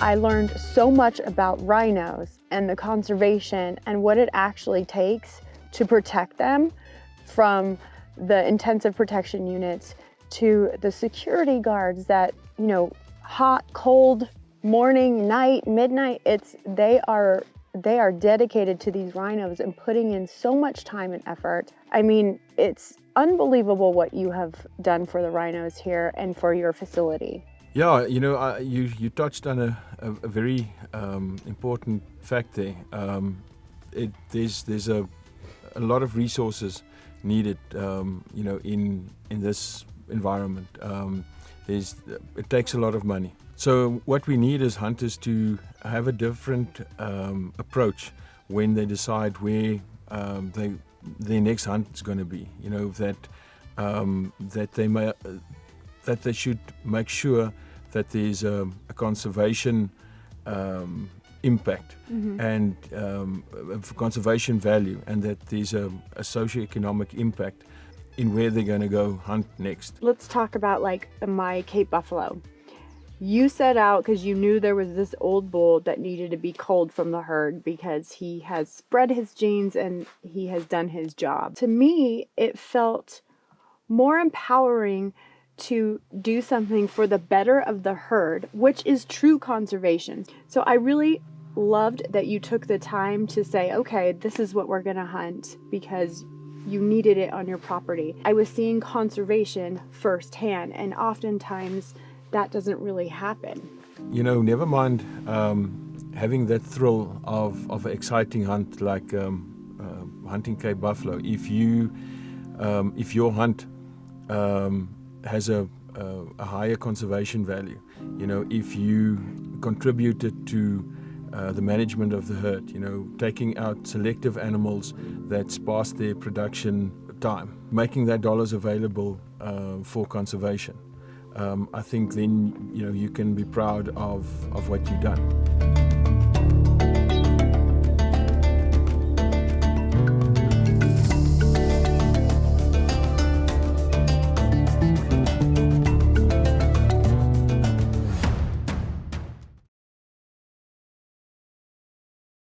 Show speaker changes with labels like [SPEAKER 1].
[SPEAKER 1] I learned so much about rhinos and the conservation and what it actually takes to protect them, from the intensive protection units to the security guards that, you know, hot, cold, morning, night, midnight, they are dedicated to these rhinos and putting in so much time and effort. I mean, it's unbelievable what you have done for the rhinos here and for your facility.
[SPEAKER 2] Yeah, you know, you touched on a very important fact there. There's a lot of resources needed, you know, in this environment. It takes a lot of money. So what we need as hunters to have a different approach when they decide where their next hunt is going to be. You know, that they should make sure that there's a conservation impact and conservation value, and that there's a socioeconomic impact in where they're going to go hunt next.
[SPEAKER 1] Let's talk about like my Cape buffalo. You set out because you knew there was this old bull that needed to be culled from the herd because he has spread his genes and he has done his job. To me, it felt more empowering to do something for the better of the herd, which is true conservation. So I really loved that you took the time to say, okay, this is what we're gonna hunt because you needed it on your property. I was seeing conservation firsthand, and oftentimes that doesn't really happen.
[SPEAKER 2] You know, never mind having that thrill of an exciting hunt like hunting Cape buffalo. If your hunt has a higher conservation value, you know, if you contributed to the management of the herd, you know, taking out selective animals that's past their production time, making that dollars available for conservation, I think then, you know, you can be proud of what you've done.